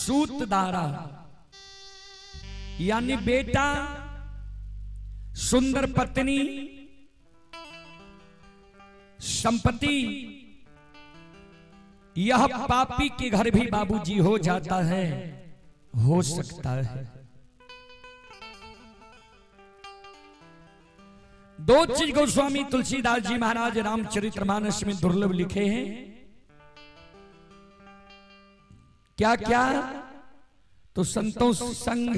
सूतदारा यानी बेटा, सुंदर पत्नी, संपत्ति, यह पापी के घर भी बाबूजी हो जाता है, हो सकता है। दो चीज गोस्वामी तुलसीदास जी महाराज रामचरितमानस में दुर्लभ लिखे हैं। क्या क्या? तो संतों से संग,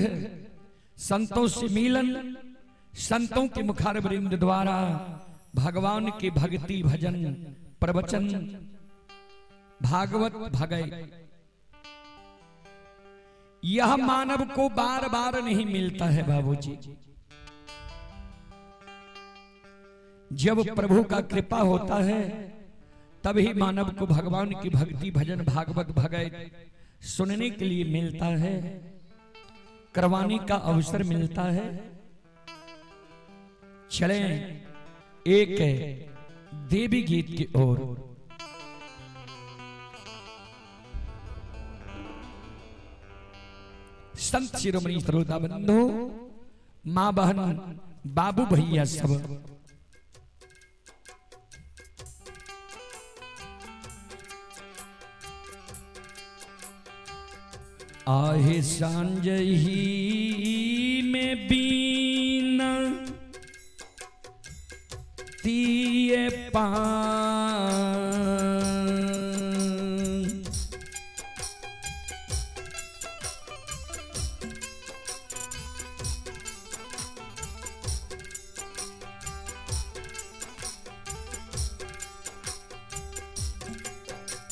संतों से मिलन, संतों के मुखारविंद द्वारा भगवान की भक्ति भजन प्रवचन भागवत भगय, यह मानव को बार बार नहीं मिलता है बाबूजी। जब प्रभु का कृपा होता है तभी मानव को भगवान की भक्ति भजन भागवत भगय सुनने के लिए मिलता है, करवाने का अवसर मिलता है। चलें एक देवी गीत की ओर। संत शिरोमणि श्रोता बंधु, मां बहन, बाबू भैया सब आहे सांझ ही में बीना तिए पान,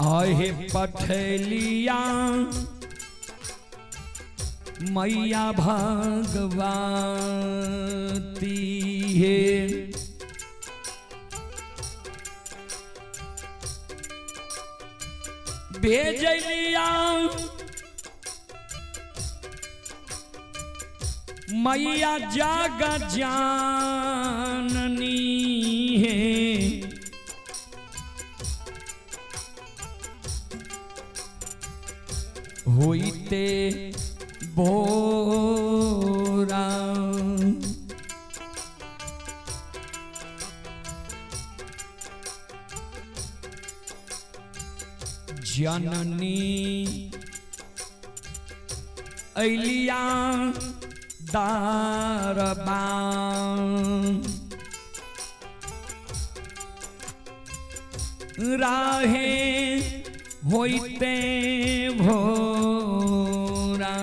आहे पठलिया मैया भगवती है, भेजलिया मैया जाग जाननी है, होइते बोरा जननी अलिया दारबा, राहे होइते भोरा,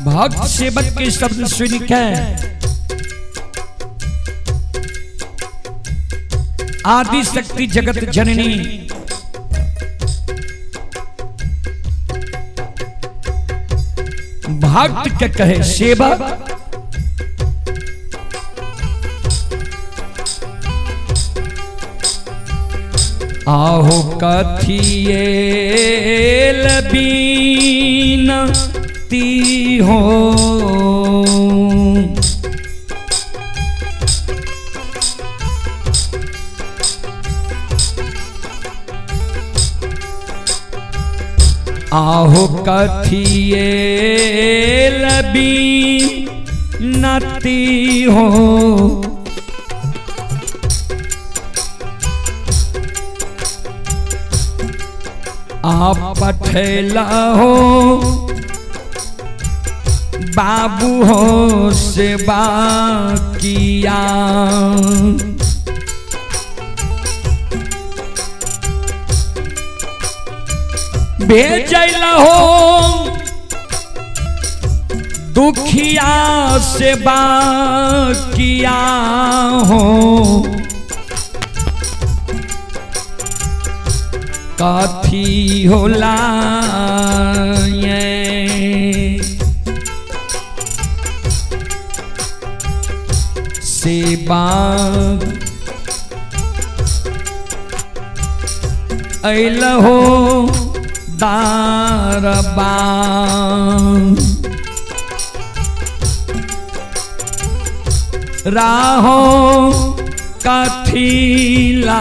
भक्त सेवक के शब्द सुन के आदि शक्ति जगत जननी भक्त के कहे सेवक, आहो कथिए बीनती हो, आहो कथिए बीनती हो, आप पठेला हो बाबू हो सेवा किया, भेजला हो दुखिया सेवा किया हो, कथी होला ये सेवा, अइल हो दारबा, राहो कथी लाए,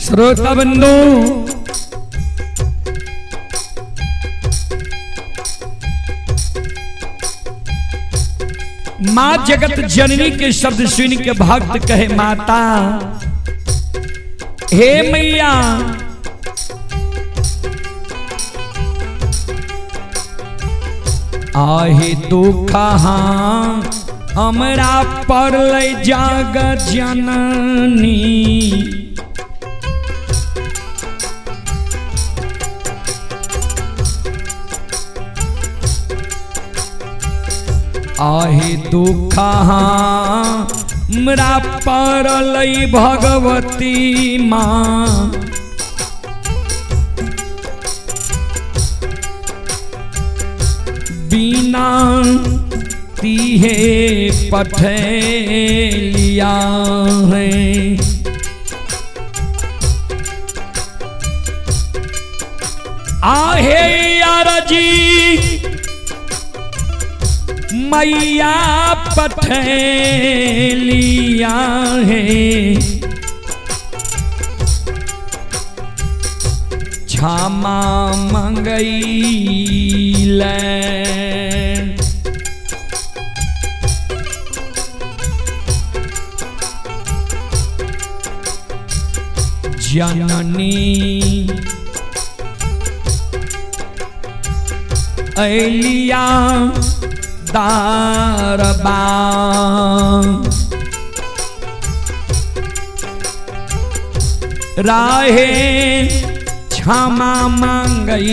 श्रोता बंधु, माँ जगत जननी के शब्द सुन के भक्त कहे माता, हे मैया आहे तू कहाँ हमरा पर ले जाग जननी, आहे दुख हमरा परल भगवती माँ, बिना तीहे पठेलिया है, आहे यार जी मैया पठेलिया है, क्षमा मंगैले, जननी अलिया दारबा, राहे क्षमा मांगैले,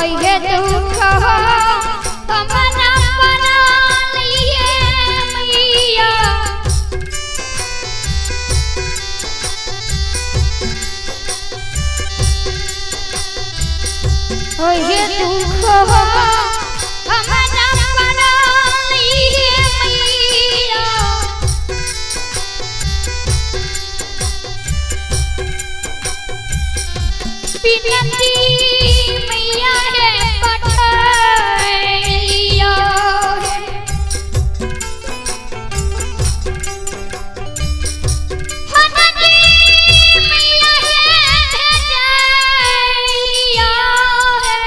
ओहे दुख हो हमारा बना लिए मैया ओहे दुख हो हमारा बना लिए मैया बिनती मैया है पठैया है हनजी मैया है भेजैया है।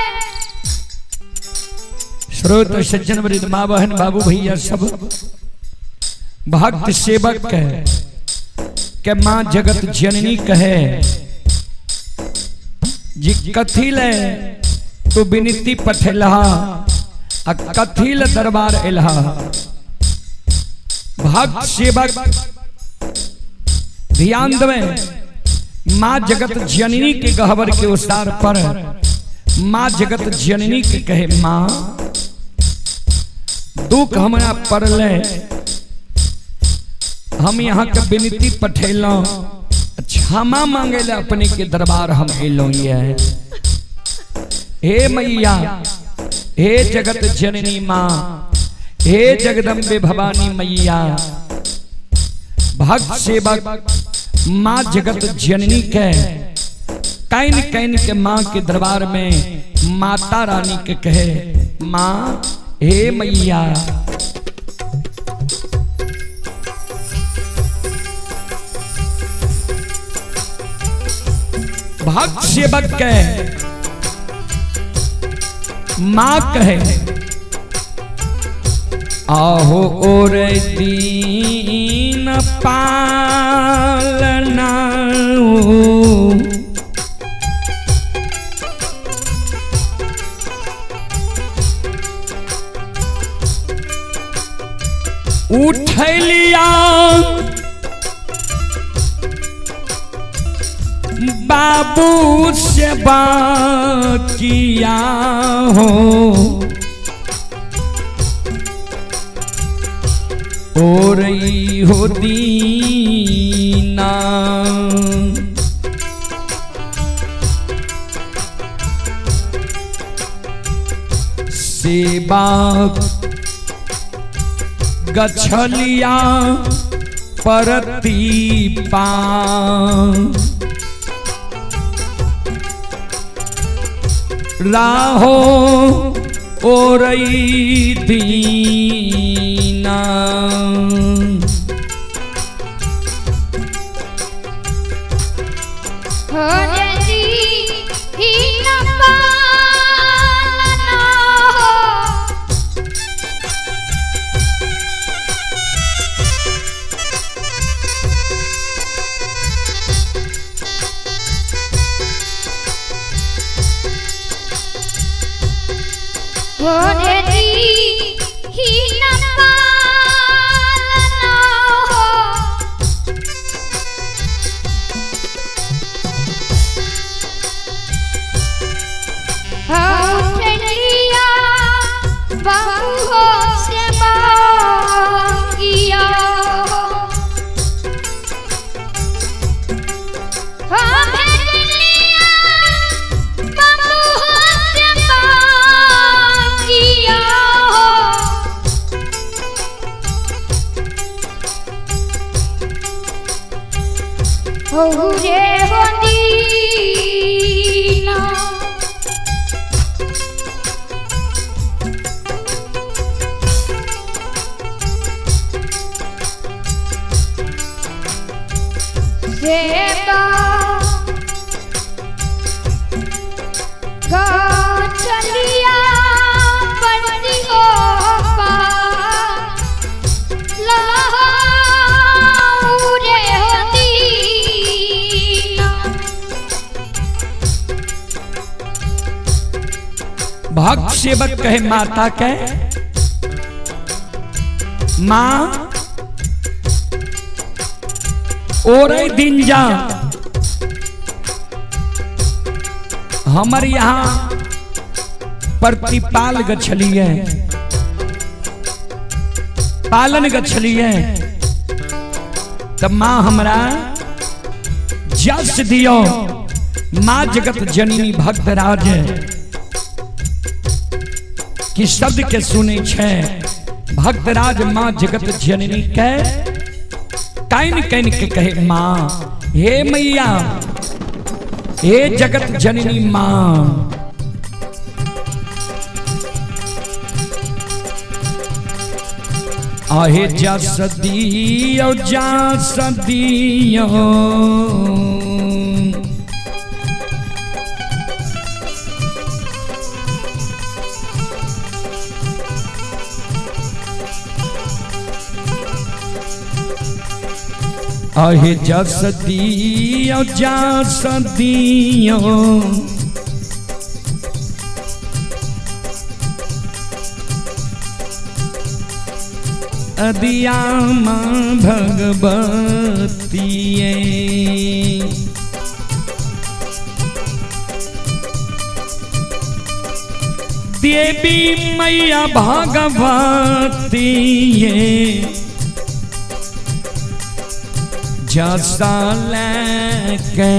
श्रोत सज्जन वृद्ध माँ बहन बाबू भैया सब भक्त सेवक कहे के माँ जगत जननी कहे जी कथिल तो विनती पठेलहा आ कथिल दरबार एलहा। भक्त सेवक ध्यान देवे माँ जगत जननी के गहवर के उसार पर माँ जगत जननी के कहे माँ दुख हमरा पड़ले हम यहाँ के विनती पठेलो क्षमा मांगे ले अपने के दरबार हम एलो ये हे मैया हे जगत जननी माँ हे जगदम्बे भवानी मैया भक्त सेवक माँ जगत जननी के कैन कैन के माँ के दरबार में माता रानी के कहे माँ हे मैया भक्त सेवक कहे माँ कहे आहो और दीन पालना उठलिया बाबू से बात किया हो रही हो दीना सेवा गछलिया परती पा राहो ओरई दीना भक्त सेवक कहे माता के माँ और दिन जा हमर यहाँ प्रतिपाल गछलिए पालन गछलिए तब माँ हमरा जस दियो माँ जगत जननी भक्तराज की शब्द के सुने छे भक्तराज माँ जगत जननी के कैन कैन के कहे माँ हे मैया हे जगत जननी माँ आहे जा सदियो आहे जा सदियो अदिया माँ भगवती देवी मैया भगवती जसा लेके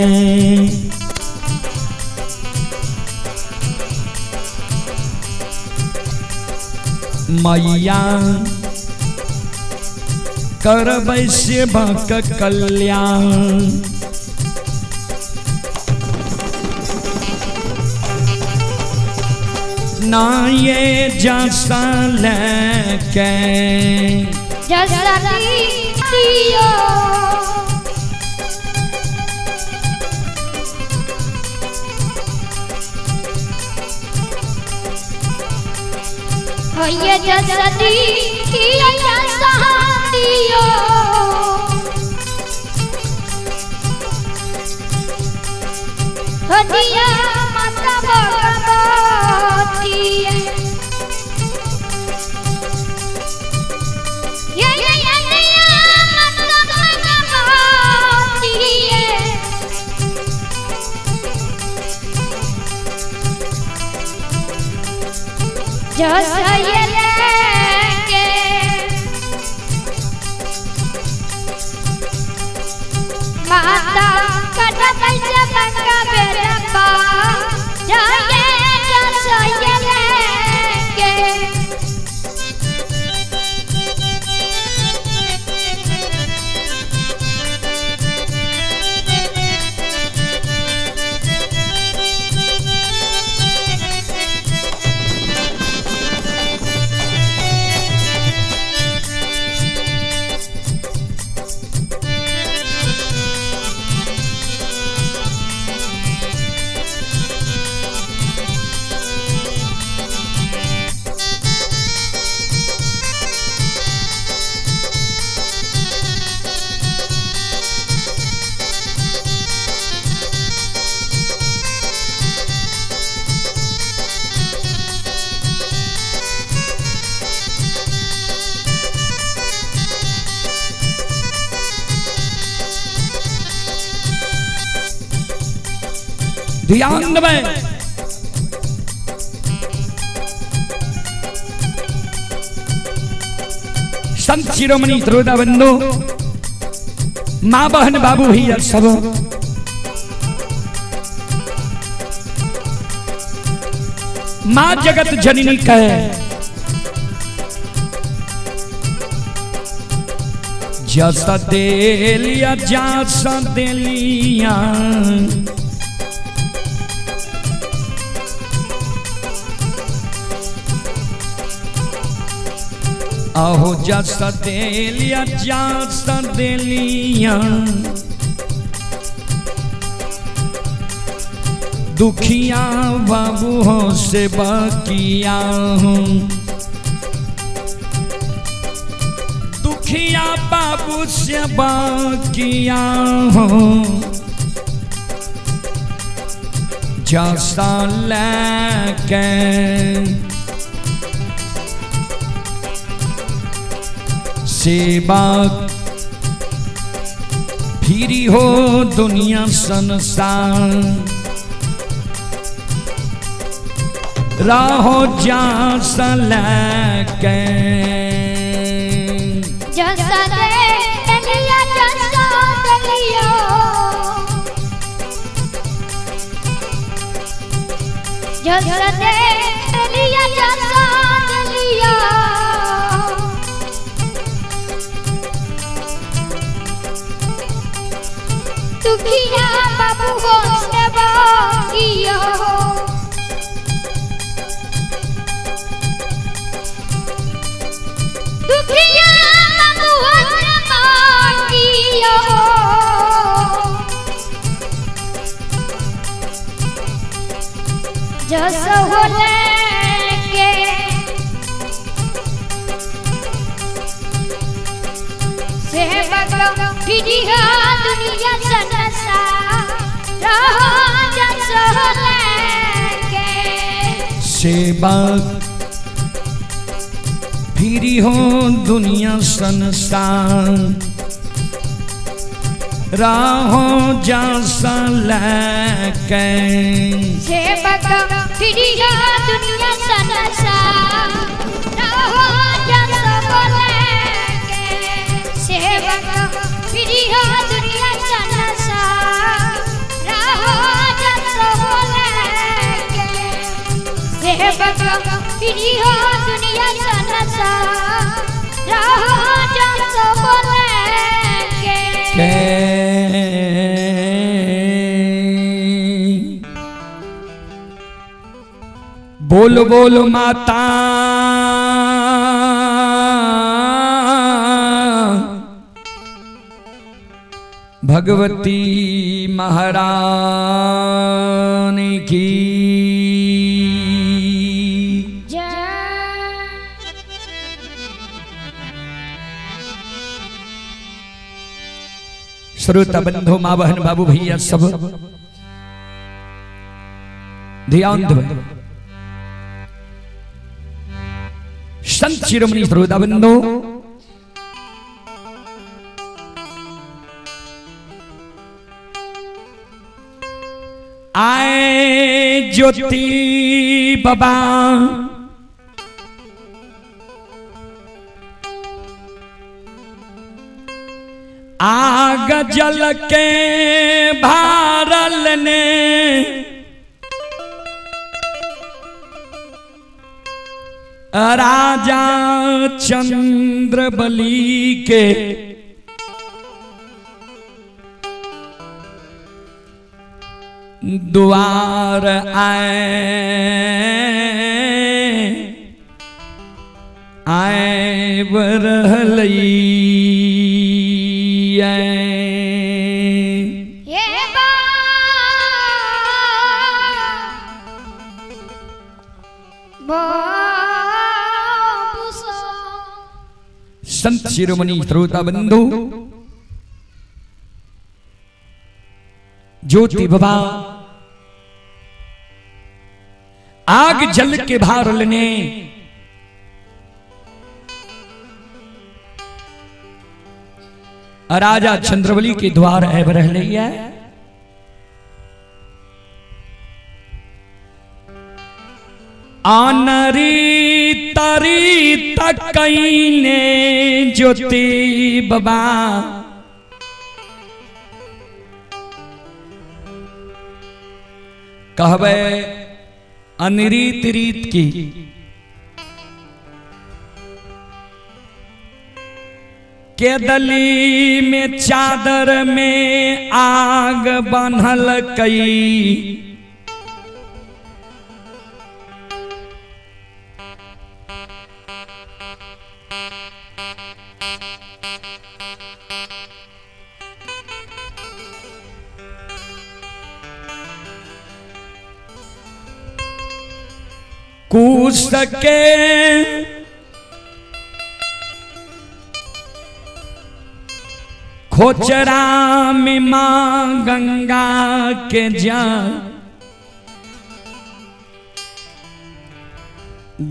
मैया करबै सेवक कल्याण ना ये जसा लेके जसा दियो ये जसा दियो जसा दियो हदिया माता भगवती ये हदिया माता भगवती जसा ये लेके माता कटबै से बंगा बेरपा जाए जसा ये लेके ध्यान देवे संत शिरोमणि द्रोदा बंधु माँ बहन बाबू भैया सब माँ जगत जननी कहे जसा देलिया जसा देलिया आहो जसा देलिया जसा देलिया दुखिया बाबू हो सेवा किया हूँ दुखिया बाबू सेवा किया हूँ जसा लेके सेवा फिरी हो दुनिया संसार राहो जा सलके जसा दे लिया जसा लिया जसा दे लिया जसा लिया दुखिया बाबू हो सेवा किया दुखिया बाबू हो सेवा किया जस हो लेके सेवक फिरिया दुनिया सनसा रहो जस हो लेके सेवक फिरी हो दुनिया संसार राहो जा सलके सेवक फिरिया दुनिया सनसा रहो जस हो लेके सेवक फिरिया दुनिया सनसा रहो जस हो लेके सेवक फिरिया दुनिया सनसा रहो जस हो लेके बोल बोल माता भगवती महारानी की श्रोता बंधु माँ बहन बाबू भैया सब ध्यान दो। संत शिरोमणि श्रोता बंधु आए ज्योति बाबा आग जल के भारल ने राजा चंद्रबली के द्वार आए बरहलई संत शिरोमणि श्रोता बंधु ज्योति बाबा आग जल के भार लेने राजा चंद्रबली के द्वार है रह लिया आनरी तरी तकईने ज्योति बाबा कहवे अनरीत रीत की के दली में चादर में आग बन्हल कई कूस के खोचरा में मां गंगा के जा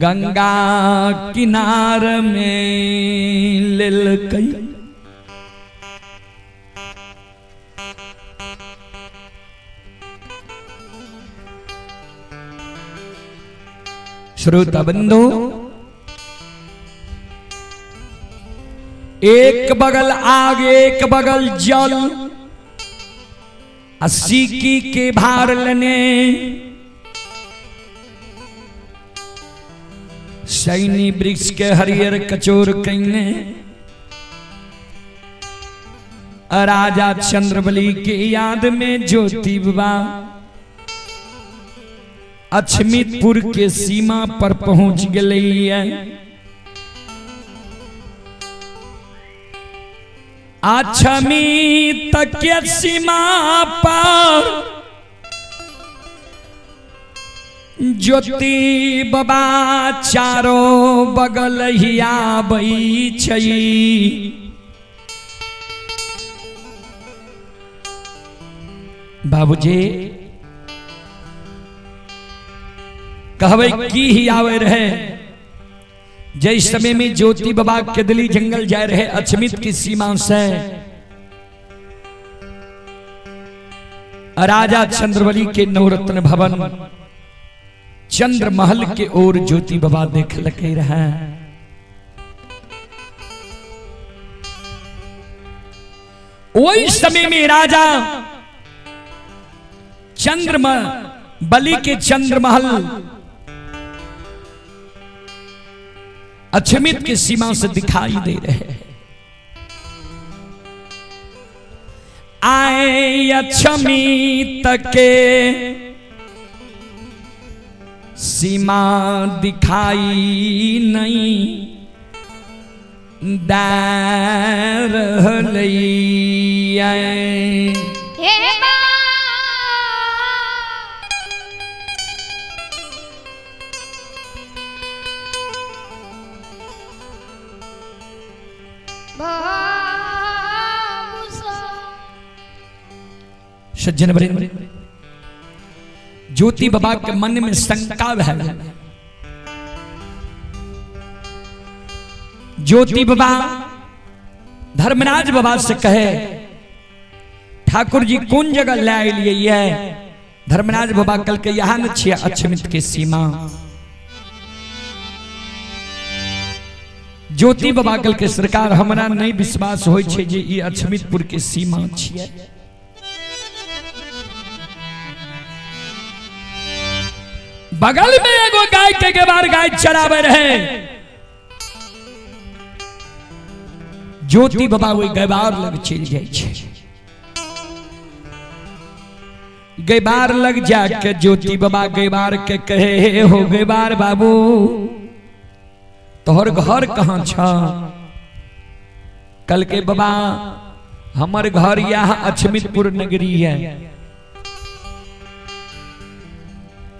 गंगा किनार में लेल कई श्रोता बंधु, एक बगल आग एक बगल जल, 80 की के भार लेने सैनी वृक्ष के हरियर कचोर कईने, राजा चंद्रबली के याद में ज्योति बाबा अछमीतपुर के सीमा पर पहुंच गई है। अछमीत के सीमा पर ज्योति बाबा चारों बगल हिया बई छई। बाबूजी कहवे की ही आवे रहे, जिस समय में ज्योति बाबा केदली जंगल जा रहे अछमीत की सीमा से राजा चंद्रबली के नवरत्न भवन चंद्र महल के ओर ज्योति बाबा देख लगे रहा। वही समय में राजा बलि के चंद्र महल अछमीत की सीमा से दिखाई दे रहे हैं। आए अछमीत के सीमा दिखाई नहीं दार सज्जन वृंद, ज्योति बाबा के मन में शंका है। ज्योति बाबा धर्मराज बाबा से कहे, ठाकुर जी कौन जगह ला लिए है? धर्मराज बाबा कल के यहाँ न छिया अछमीत के सीमा। ज्योति बाबा कल के सरकार हमरा नहीं विश्वास होय छे जे ई अछमीतपुर के सीमा छिया। बगल में एगो गाय के गेबार गाय चरावे रहे। ज्योति बाबा वो गेबार लग चल जाए छे। गेबार लग जाके ज्योति बाबा गेबार के कहे, हे हो गेबार बाबू तोहर घर कहाँ छा? कल के बाबा हमर घर यहाँ अछमीतपुर नगरी है।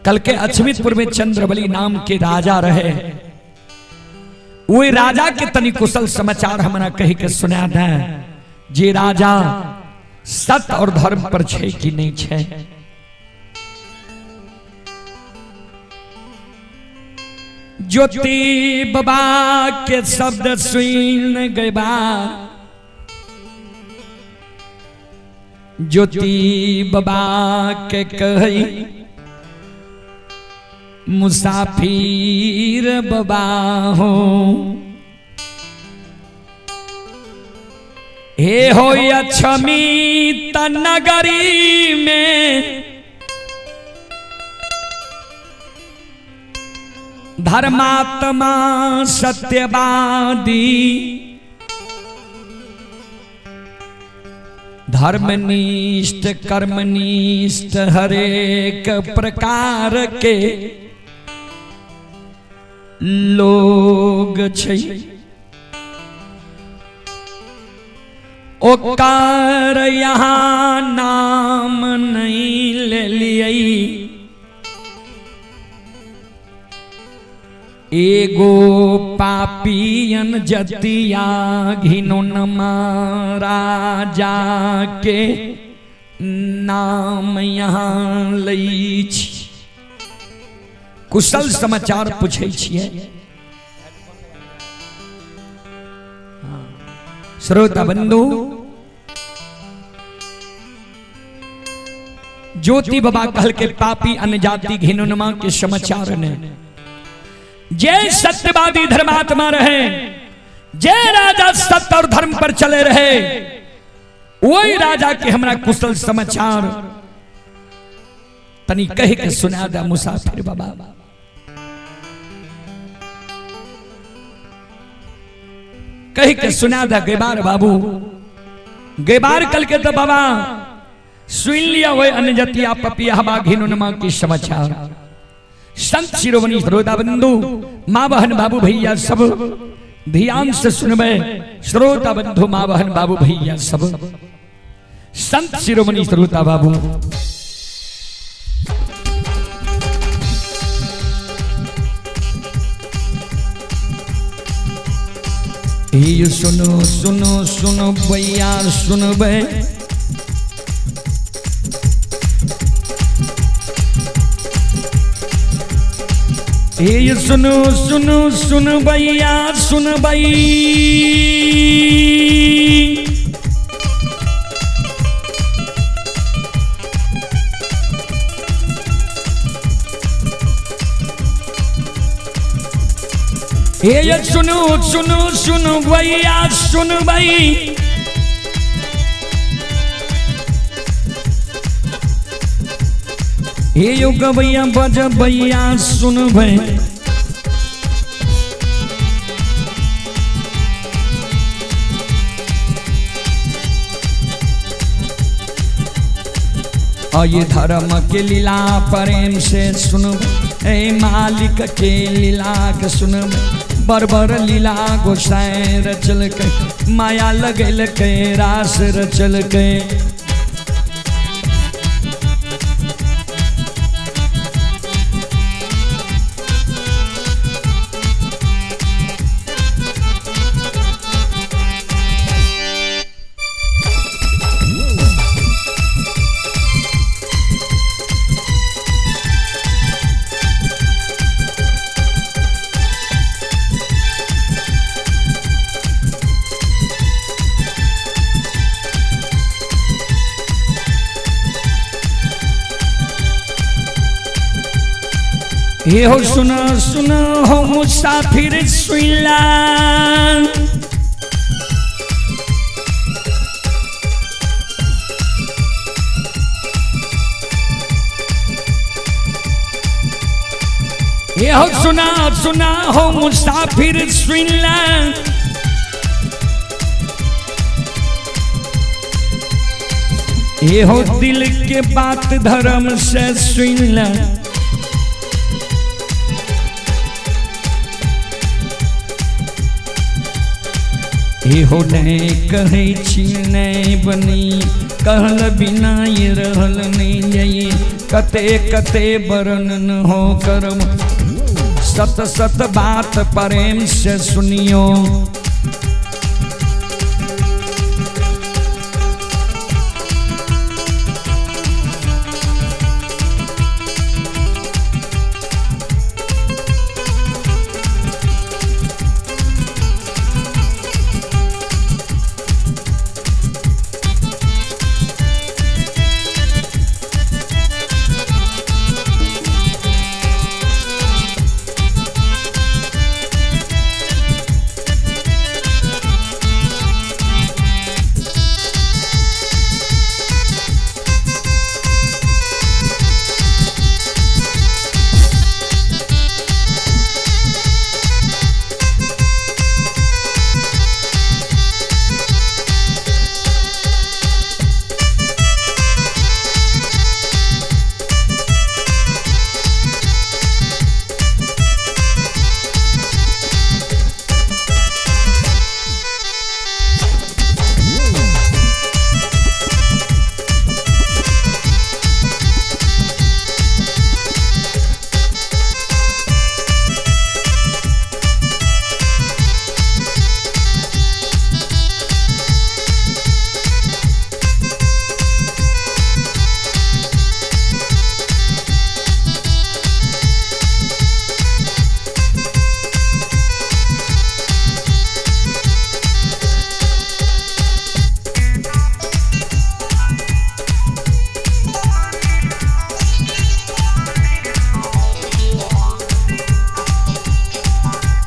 कल के अछमीतपुर में चंद्रबली नाम के राजा रहे। वो राजा के तनी कुशल समाचार हमरा कही के सुना दे, जे राजा सत्य और धर्म पर छे कि नहीं छे। ज्योति बाबा के शब्द सुन गए। ज्योति बाबा के कही, मुसाफिर बाबा हो हे हो अछमीत नगरी में धर्मात्मा सत्यवादी धर्मनिष्ठ कर्मनिष्ठ हरेक प्रकार के लोग छै। ओकर यहाँ नाम नहीं ले लिए। एगो पापियन जतिया घिनोन राजा के नाम यहाँ लई छी। कुशल समाचार पूछे छिए। श्रोता बंधु, ज्योति बाबा कहल के पापी अन्य जाति घिनोनमा के समाचार ने जय सत्यवादी धर्मात्मा रहे, जय राजा सत्य और धर्म पर चले रहे, वही राजा के हमरा कुशल समाचार तनी कह के सुना दा मुसाफिर बाबा। कह के सुना दा गेबार बाबू। गेबार कल के तो बाबा सुन लिया हुए अन्य जतिया पपिया बाघिनुनमा की समाचार। संत शिरोमणि श्रोता बंधु माँ बहन बाबू भैया सब ध्यान से सुनबे। श्रोता बंधु माँ बहन बाबू भैया सब संत शिरोमणि श्रोता बाबू। ये सुनो सुनो सुनो भैया सुनबे। ये सुनो सुनो सुन भैया सुन भई। ये सुनो सुनो सुनो भैया सुन भई। हे युग भैया बज भैया सुन भई। और ये धर्म के लीला प्रेम से सुन। ए मालिक के लीला के सुन। बरबर लीला गोसाई रचल के माया लगल के रास रचल के। ये हो सुनो सुनो हो मुसाफिर सुइला। ये हो सुना सुना हो मुसाफिर सुइला। ये हो दिल के बात धर्म से सुइला। हो नहीं कहे छी नहीं बनी कहल बिना ये रहल नहीं जाइए। कते कते बरन हो करम सत सत बात प्रेम से सुनियो।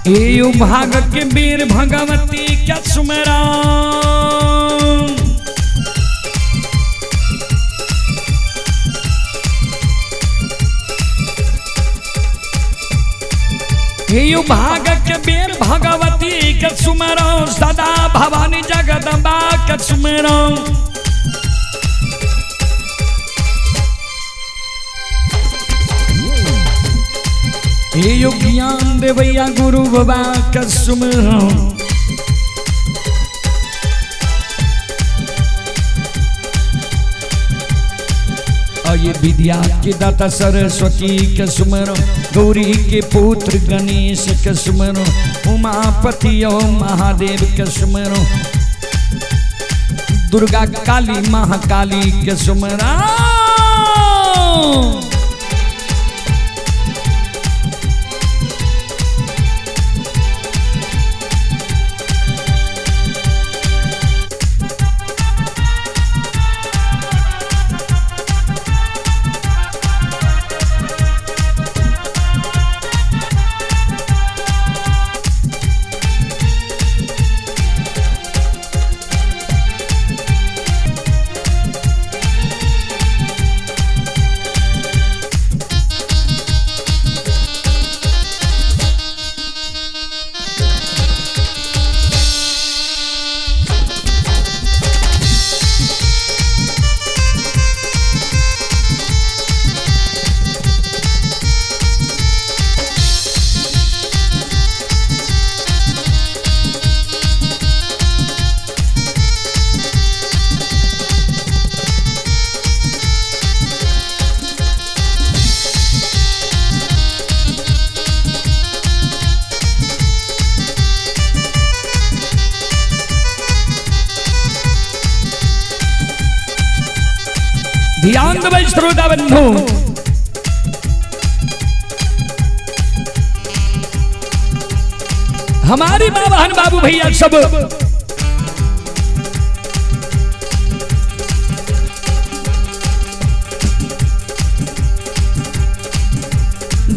एयु भाग के वीर भगवती क्या सुमेरा एयु भाग के वीर भगवती के सुमेरा सदा भवानी जगदम्बा के सुमेरा ये ज्ञान देवैया गुरु बाबा का सुमिरो और ये विद्या के दाता सरस्वती के सुमिरो गौरी के पुत्र गणेश के सुमिरो उमापति और महादेव के सुमिरो दुर्गा काली महाकाली के सुमिरो ध्यान दो श्रोता बंधु हमारी मां बहन बाबू भैया सब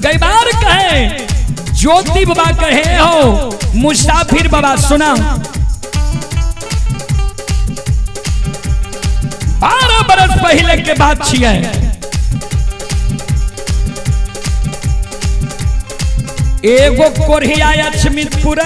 कई बार कहे ज्योति बाबा कहे हो मुसाफिर बाबा सुना 12 बरस पहले के बात छिए एगो कोरिया अछमितपुर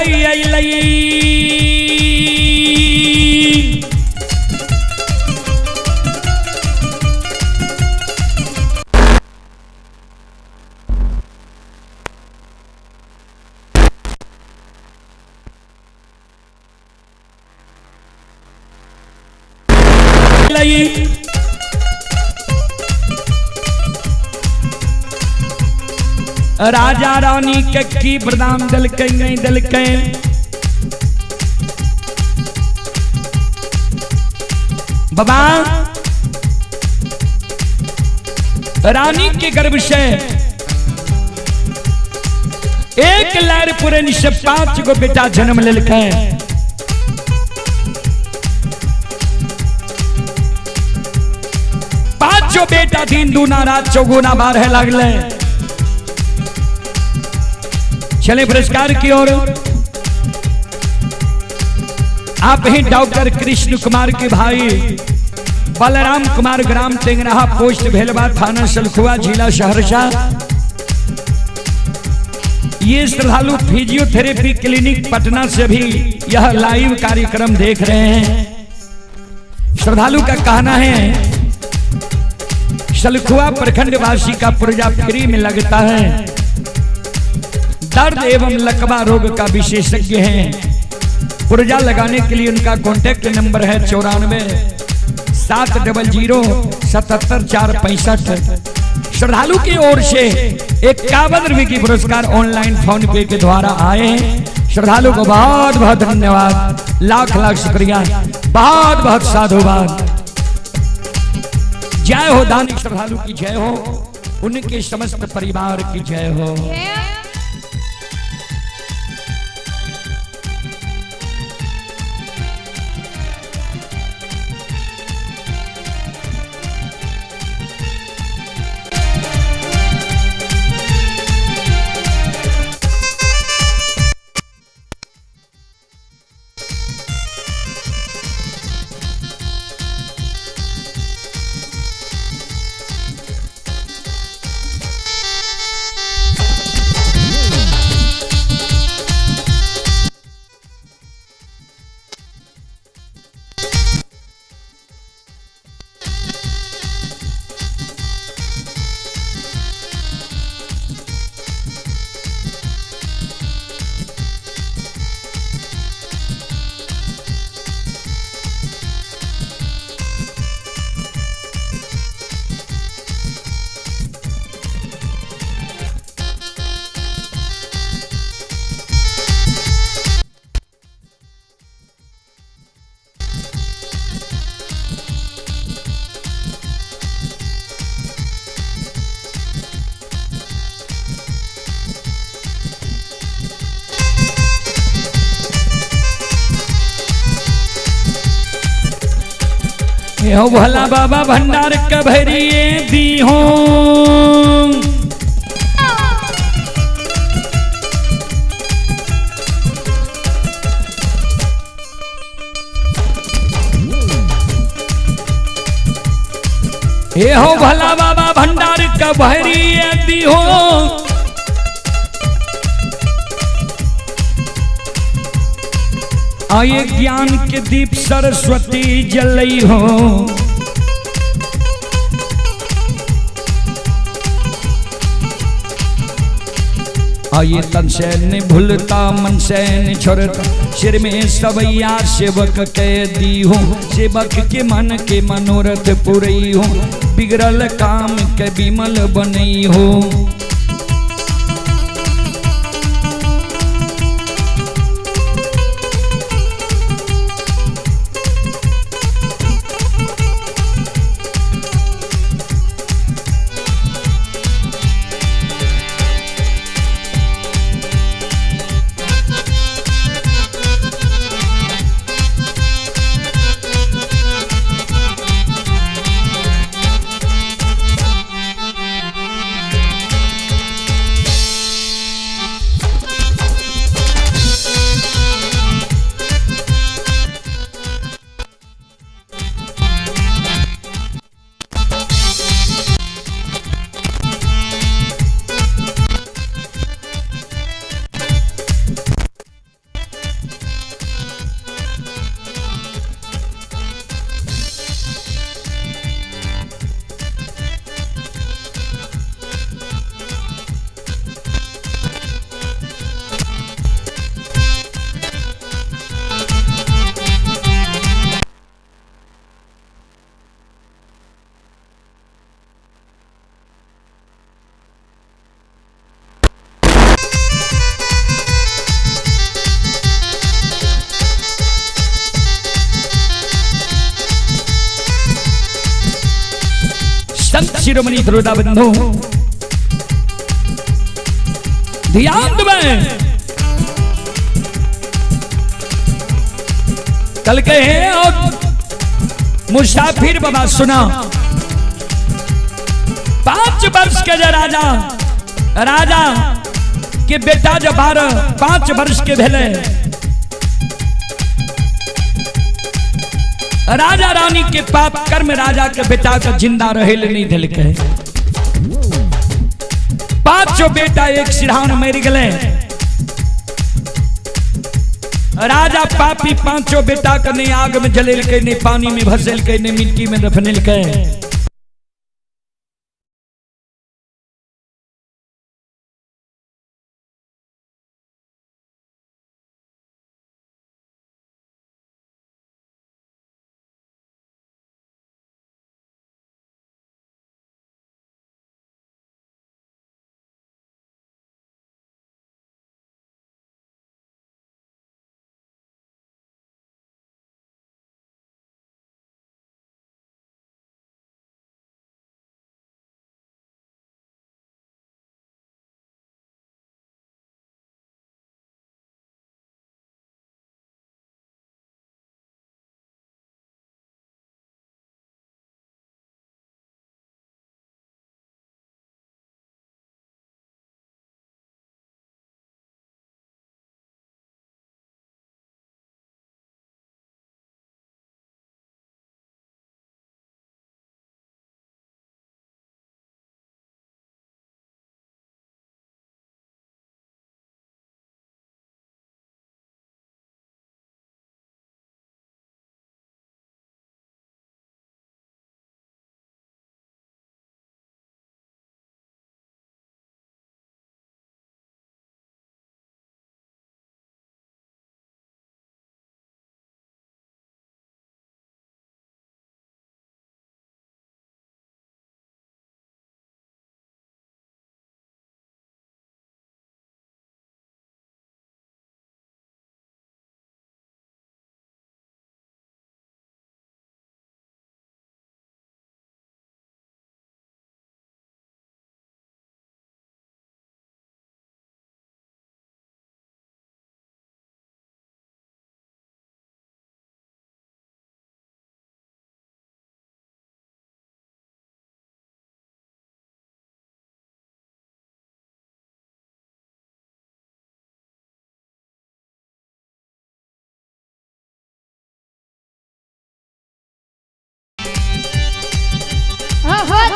राजा रानी के की प्रदान दल के नहीं दल के बाबा रानी के गर्भ से एक लहर पूरे से 5 गो बेटा जन्म ले के जो बेटा 3 दूना रात 4 12 लगले चले पुरस्कार की ओर आप ही डॉक्टर कृष्ण कुमार के भाई बलराम कुमार ग्राम टेंगराहा पोस्ट भेलवा थाना सलखुआ जिला सहरसा ये श्रद्धालु फिजियोथेरेपी क्लिनिक पटना से भी यह लाइव कार्यक्रम देख रहे हैं। श्रद्धालु का कहना है सलखुआ प्रखंड वासी का पुर्जा फ्री में लगता है। दर्द एवं लकवा रोग का विशेषज्ञ हैं। पुर्जा लगाने के लिए उनका कॉन्टेक्ट नंबर है 94 700 77 465। श्रद्धालु की ओर से 51 रुपये की पुरस्कार ऑनलाइन फोन पे के द्वारा आए हैं। श्रद्धालु को बहुत बहुत धन्यवाद, लाख लाख शुक्रिया, बहुत बहुत साधुवाद। जय हो दानी श्रद्धालु की जय हो, उनके समस्त परिवार की जय हो। यो भला बाबा भंडार कभरिए दी हो। ये हो भला बाबा भंडार कभरिए दी हो। आये ज्ञान के दीप सरस्वती जलई हो। आये तन से न भूलता मन से न छोड़ता सिर में सवैया सेवक के दी हो। सेवक के मन के मनोरथ पुरई हो। बिगड़ल काम के विमल बनई हो। संत शिरोमणि श्रोता बंधु ध्यान में कल के हैं और मुसाफिर बाबा सुना। 5 वर्ष के जो राजा के बेटा जब 5 वर्ष के भेले राजा रानी के पाप कर्म राजा के बेटा का जिंदा रहेल नहीं दिल के। 5 बेटा एक सिरहान मर गए। राजा पापी 5 बेटा का नहीं आग में जलेल के, नहीं पानी में भसेल के, नहीं मिट्टी में दफनेल के।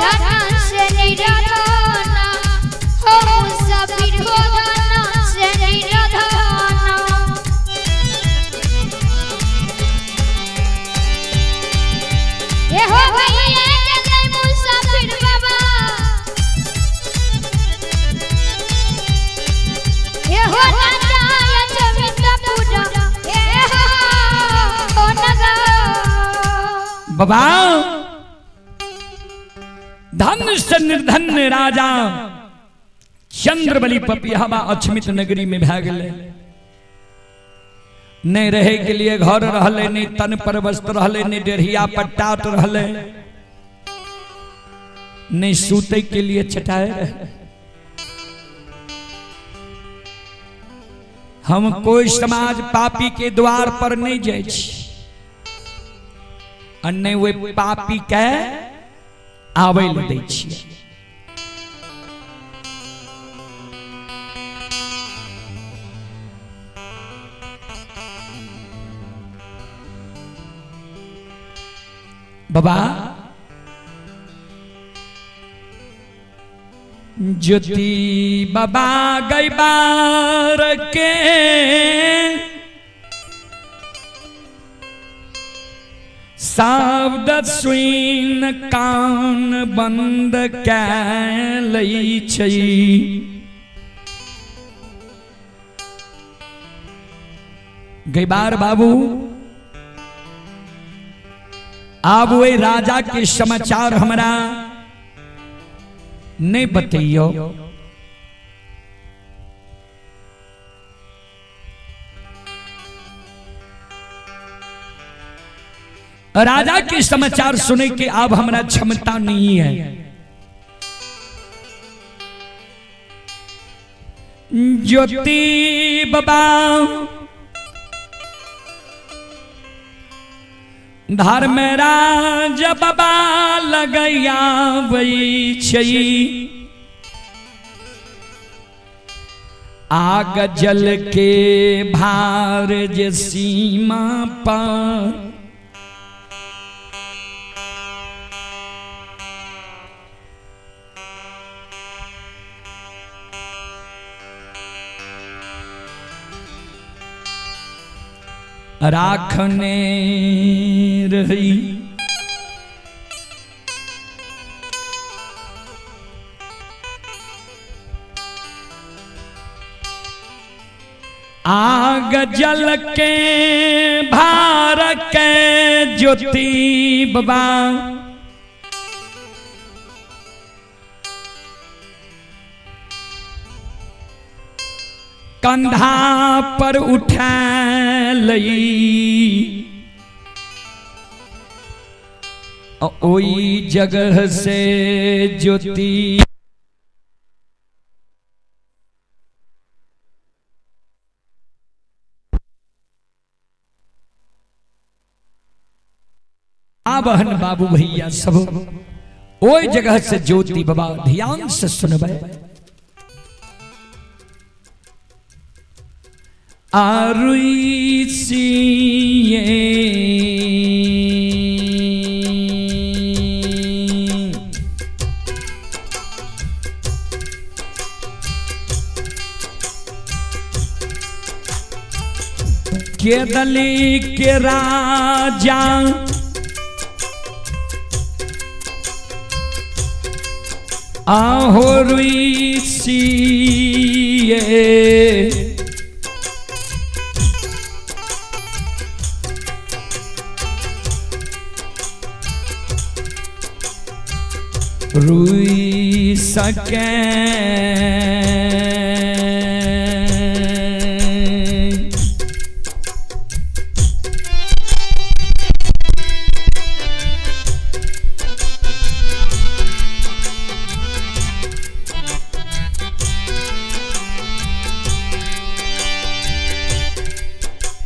धन से निराधना हो मुसाफिर हो धन से निराधना ये हो भैया जगह मुसाफिर बाबा ये हो नाचा ये चविता पूजा ये हो नगा बाबा धन से निर्धन राजा चंद्रबली पपियावा अछमित नगरी में भाग ले नहीं रहे के लिए घर रहले नहीं तन पर वस्त्र रहले नहीं डेढ़िया पट्टाट रहले नहीं सूते के लिए चटाए रहे। हम कोई समाज पापी के द्वार पर नहीं जाए अन्य वे पापी के आवे ल दै छियै। बाबा ज्योति बाबा गई बार के सावध सुइन कान बंद कैलई छई गई बार बाबू अब वे राजा के समाचार हमरा नहीं बतैयो राजा के समाचार सुने के अब हमरा क्षमता नहीं है। ज्योति बाबा धर्मराज बाबा लगैया वही छई आग जल के भार जे सीमा पर राखने रही आग जल के भार के ज्योति बाबा कंधा पर उठा लई ओई जगह से ज्योति बहन बाबू भैया सब ओई जगह से ज्योति बाबा ध्यान से सुनबे आरुई सिए के दली के राजा आहो रुई सिए रुई सके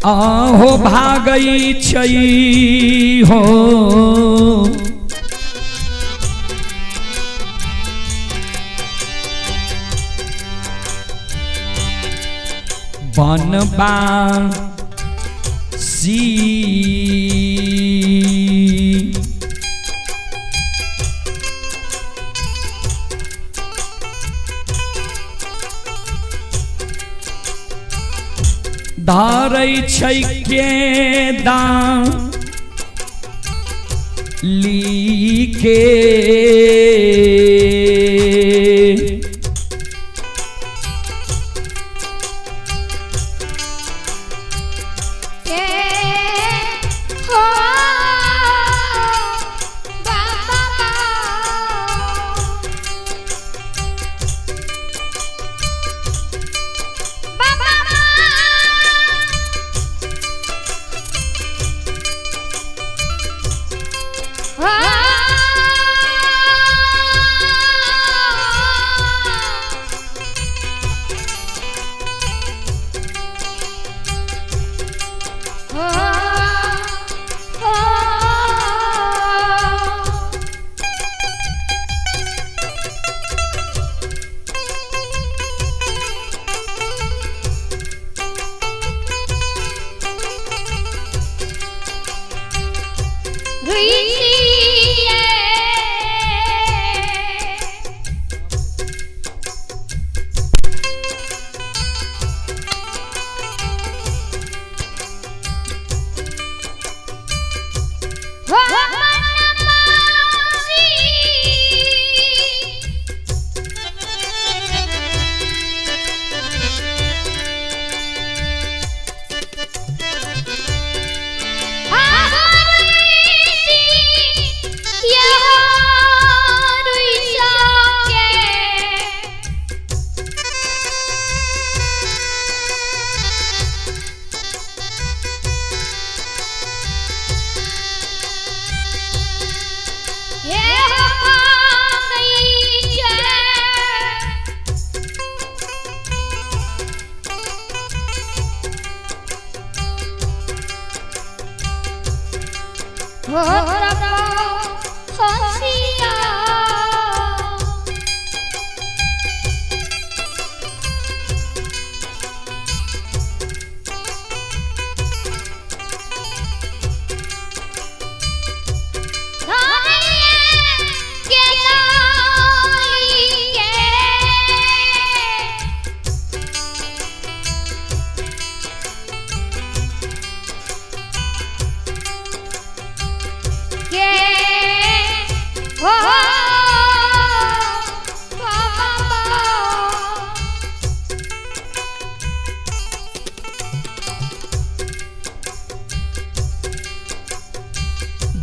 आहो भागई छई हो बनबा सी धारै छै के दाम लीके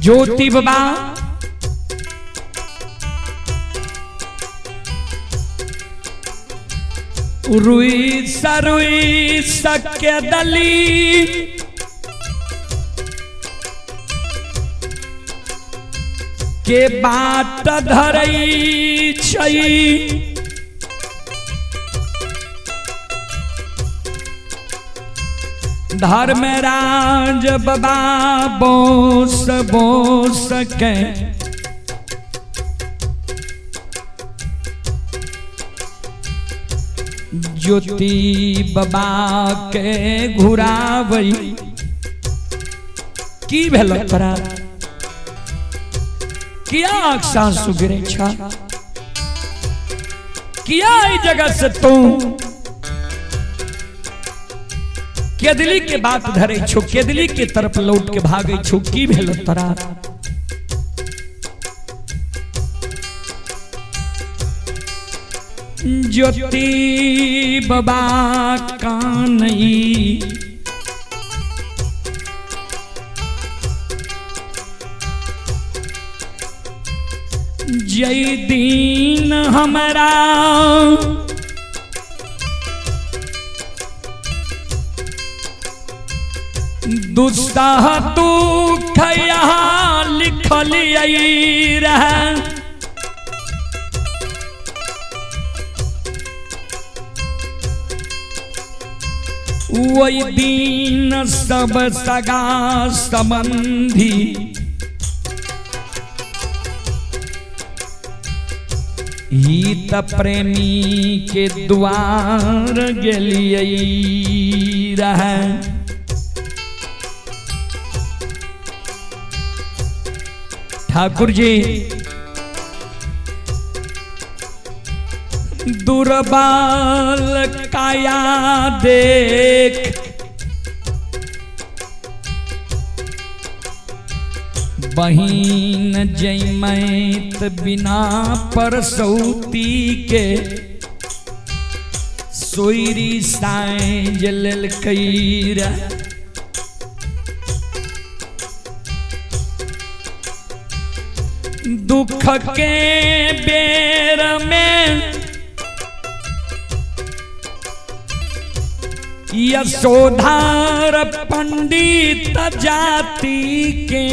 ज्योति बाबा रुई सरुई सके दली के बात धरई छई धर्मराज बाबा बोस बोस के ज्योति बाबा के घुरावई की भेल तोरा किया सांस गिरे छा किया ई जगह से तू केदली के बात धरे छो केदली के तरफ लौट के भागे छो की भेल तोरा ज्योति बाबा कानई जय दीन हमारा दुस्साह दुख यहाँ लिखल रह वही दीन सब सगा संबंधी हित प्रेमी के द्वार गेलिए रह ठाकुर जी दुर्बल काया देख बहिन जैमैत बिना परसौती के सोयरी साँझ लेलकै रे। दुख के बेर में यशोधर पंडित जाति के